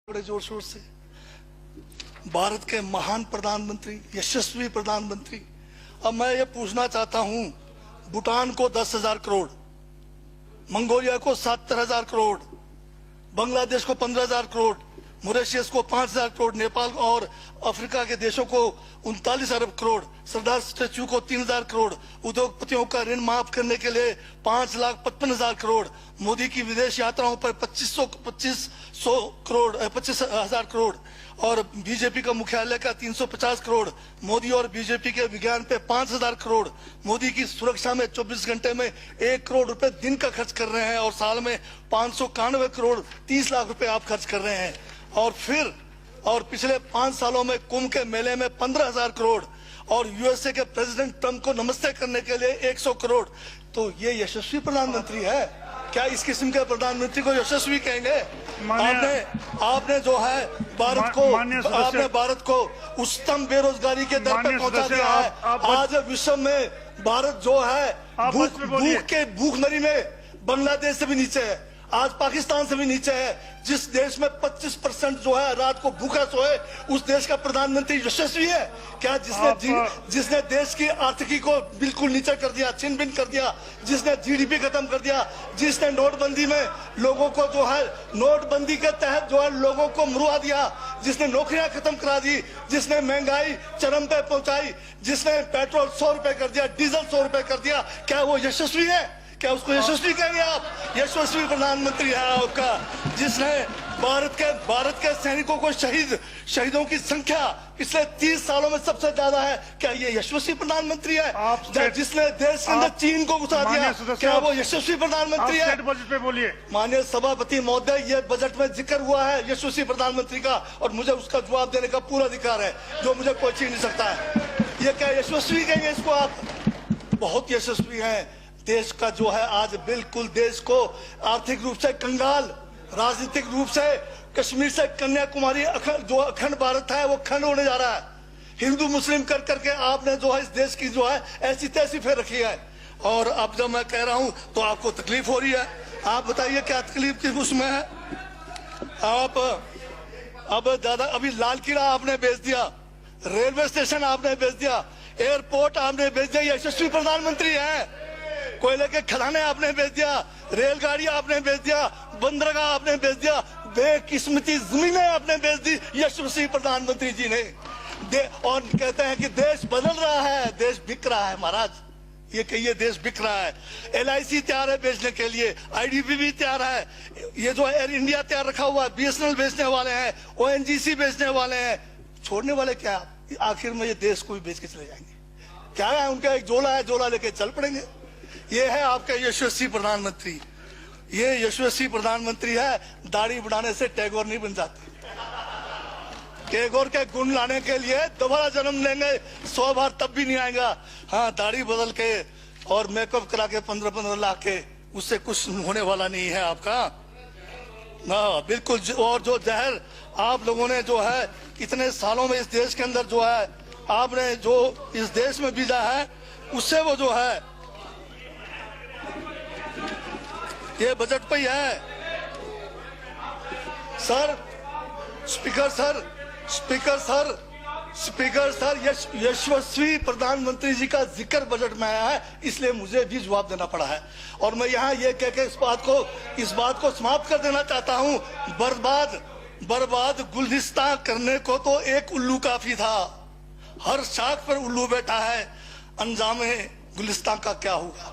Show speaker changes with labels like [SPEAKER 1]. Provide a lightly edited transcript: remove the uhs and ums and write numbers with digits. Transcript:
[SPEAKER 1] बड़े जोर शोर से भारत के महान प्रधानमंत्री, यशस्वी प्रधानमंत्री। अब मैं ये पूछना चाहता हूं, भूटान को 10,000 करोड़, मंगोलिया को 70,000 करोड़, बांग्लादेश को 15,000 करोड़, मॉरिशस को 5,000 करोड़, नेपाल और अफ्रीका के देशों को 39 अरब करोड़, सरदार स्टैच्यू को 3,000 करोड़, उद्योगपतियों का ऋण माफ करने के लिए 5,55,000 करोड़, मोदी की विदेश यात्राओं पर 25,000 करोड़ और बीजेपी का मुख्यालय का 350 करोड़, मोदी और बीजेपी के विज्ञान पे 5,000 करोड़, मोदी की सुरक्षा में 24 घंटे में 1 करोड़ रुपए दिन का खर्च कर रहे हैं और साल में 591 करोड़ 30 लाख रुपए आप खर्च कर रहे हैं। और पिछले 5 सालों में कुंभ के मेले में 15,000 करोड़ और यूएसए के प्रेसिडेंट ट्रंप को नमस्ते करने के लिए 100 करोड़। तो ये यशस्वी प्रधानमंत्री है क्या? इस किस्म के प्रधानमंत्री को यशस्वी कहेंगे? आपने जो है भारत को उच्चतम बेरोजगारी के दर पर पहुंचा दिया है। आज विश्व में भारत जो है भूखमरी में बांग्लादेश से भी नीचे है, आज पाकिस्तान से भी नीचे है। जिस देश में 25% जो है रात को भूखा सोए, उस देश का प्रधानमंत्री यशस्वी है क्या? जिसने देश की आर्थिकी को बिल्कुल नीचे कर दिया, छिन भिन कर दिया, जिसने जीडीपी खत्म कर दिया, जिसने नोटबंदी में लोगों को जो है नोटबंदी के तहत जो है लोगों को मरवा दिया, जिसने नौकरियां खत्म करा दी, जिसने महंगाई चरम पे पहुंचाई, जिसने पेट्रोल 100 रुपए कर दिया, डीजल 100 रुपए कर दिया, क्या वो यशस्वी है? क्या उसको यशस्वी कहेंगे आप? यशस्वी प्रधानमंत्री है आपका, जिसने भारत के सैनिकों को शहीदों की संख्या पिछले 30 सालों में सबसे ज्यादा है। क्या ये यशस्वी प्रधानमंत्री है? जिसने देश के अंदर चीन को घुसा दिया, क्या वो यशस्वी प्रधानमंत्री है?
[SPEAKER 2] बजट पे बोलिए।
[SPEAKER 1] माननीय सभापति महोदय, ये बजट में जिक्र हुआ है यशस्वी प्रधानमंत्री का और मुझे उसका जवाब देने का पूरा अधिकार है, जो मुझे कोई छीन नहीं सकता है। ये क्या यशस्वी कहेंगे इसको आप? बहुत यशस्वी है। देश का जो है आज बिल्कुल देश को आर्थिक रूप से कंगाल, राजनीतिक रूप से कश्मीर से कन्याकुमारी जो अखंड भारत है वो खंड होने जा रहा है। हिंदू मुस्लिम कर करके आपने जो है इस देश की जो है ऐसी तैसी फेर रखी है। और अब जब मैं कह रहा हूं तो आपको तकलीफ हो रही है। आप बताइए क्या तकलीफ की उसमें है? आप अब दादा अभी लाल किला आपने बेच दिया, रेलवे स्टेशन आपने बेच दिया, एयरपोर्ट आपने बेच दिया। यशस्वी प्रधानमंत्री है। कोयले के खदाने आपने बेच दिया, रेलगाड़ी आपने बेच दिया, बंदरगाह आपने बेच दिया, बेकिस्मती जमीनें आपने बेच दी यशस्वी प्रधानमंत्री जी ने। और कहते हैं कि देश बदल रहा है, देश बिक रहा है। महाराज ये कहिए देश बिक रहा है। LIC तैयार है बेचने के लिए, IDB भी तैयार है, ये जो एयर इंडिया तैयार रखा हुआ है, BSNL बेचने वाले हैं, ONGC बेचने वाले हैं। छोड़ने वाले क्या? आखिर में ये देश को भी बेच के चले जाएंगे। क्या है उनका? एक झोला है, झोला लेके चल पड़ेंगे। ये है आपका यशस्वी प्रधानमंत्री। ये यशस्वी प्रधानमंत्री है। दाढ़ी बढ़ाने से टैगोर नहीं बन जाते। टैगोर के गुण लाने के लिए दोबारा जन्म लेंगे 100 बार, तब भी नहीं आएगा। हाँ, दाढ़ी बदल के और मेकअप करा के 15-15 लाख के, उससे कुछ होने वाला नहीं है आपका ना, बिल्कुल। और जो जहर आप लोगों ने जो है इतने सालों में इस देश के अंदर जो है आपने जो इस देश में बीजा है, उससे वो जो है ये बजट पे ही है। सर स्पीकर सर यशस्वी प्रधानमंत्री जी का जिक्र बजट में आया है, इसलिए मुझे भी जवाब देना पड़ा है। और मैं यहाँ ये कह के इस बात को समाप्त कर देना चाहता हूँ, बर्बाद गुलदस्ता करने को तो एक उल्लू काफी था, हर शाख पर उल्लू बैठा है, अंजामे गुलिस्तान का क्या होगा?